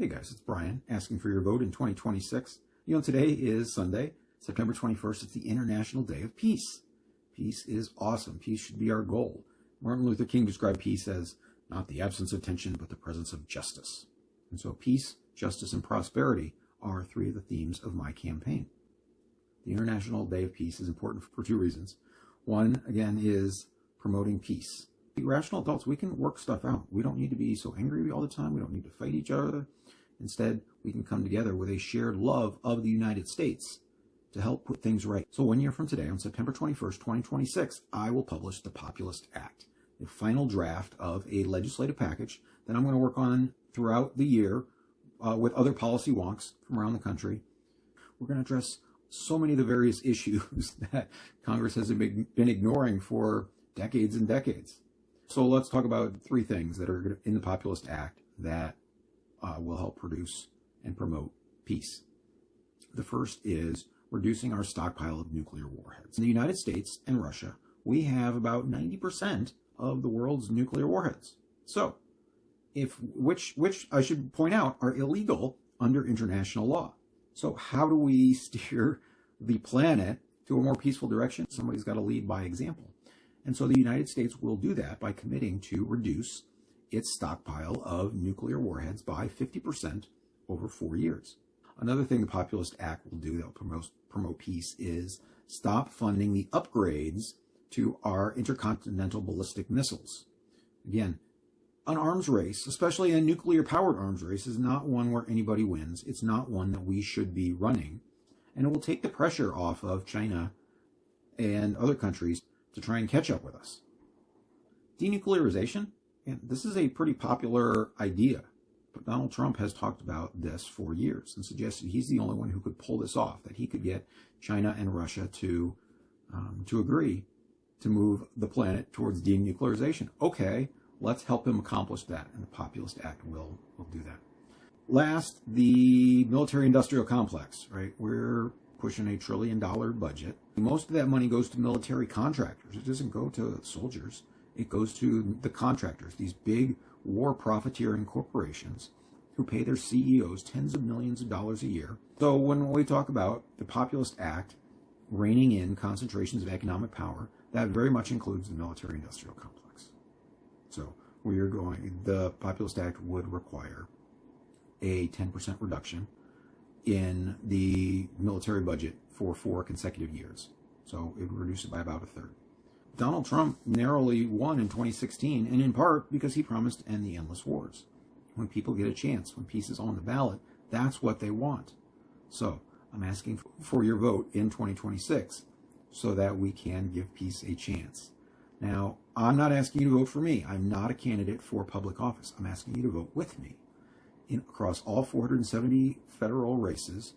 Hey guys, it's Brian asking for your vote in 2026. Today is Sunday, September 21st. It's the International Day of Peace. Peace is awesome. Peace should be our goal. Martin Luther King described peace as not the absence of tension, but the presence of justice. And so peace, justice, and prosperity are three of the themes of my campaign. The International Day of Peace is important for two reasons. One, again, is promoting peace. Rational adults, we can work stuff out. We don't need to be so angry all the time. We don't need to fight each other. Instead, we can come together with a shared love of the United States to help put things right. So 1 year from today, on September 21st, 2026, I will publish the Populist Act, a final draft of a legislative package that I'm going to work on throughout the year with other policy wonks from around the country. We're going to address so many of the various issues that Congress has been ignoring for decades and decades. So let's talk about three things that are in the Populist Act that will help produce and promote peace. The first is reducing our stockpile of nuclear warheads. In the United States and Russia, we have about 90% of the world's nuclear warheads. So, which I should point out are illegal under international law. So how do we steer the planet to a more peaceful direction? Somebody's got to lead by example. And so the United States will do that by committing to reduce its stockpile of nuclear warheads by 50% over 4 years. Another thing the Populist Act will do that will promote peace is stop funding the upgrades to our intercontinental ballistic missiles. Again, an arms race, especially a nuclear-powered arms race, is not one where anybody wins. It's not one that we should be running. And it will take the pressure off of China and other countries to try and catch up with us. Denuclearization, and this is a pretty popular idea, but Donald Trump has talked about this for years and suggested he's the only one who could pull this off, that he could get China and Russia to agree to move the planet towards denuclearization. Okay, let's help him accomplish that, and the Populist Act will do that. Last, the military-industrial complex, right? We're pushing $1 trillion budget. Most of that money goes to military contractors. It doesn't go to soldiers. It goes to the contractors, these big war profiteering corporations who pay their CEOs tens of millions of dollars a year. So when we talk about the Populist Act reining in concentrations of economic power, that very much includes the military-industrial complex. So the Populist Act would require a 10% reduction in the military budget for 4 consecutive years. So it would reduce it by about a third. Donald Trump narrowly won in 2016, and in part because he promised to end the endless wars. When people get a chance, when peace is on the ballot, that's what they want. So I'm asking for your vote in 2026 so that we can give peace a chance. Now, I'm not asking you to vote for me. I'm not a candidate for public office. I'm asking you to vote with me. Across all 470 federal races,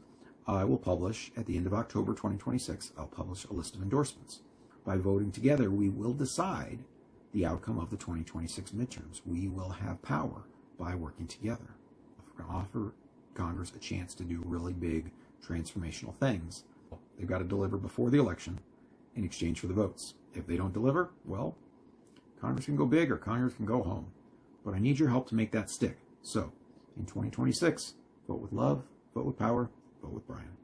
I will publish, at the end of October 2026, I'll publish a list of endorsements. By voting together, we will decide the outcome of the 2026 midterms. We will have power by working together. We're going to offer Congress a chance to do really big transformational things. They've got to deliver before the election in exchange for the votes. If they don't deliver, well, Congress can go big or Congress can go home. But I need your help to make that stick. So, in 2026, vote with love, vote with power, vote with Brian.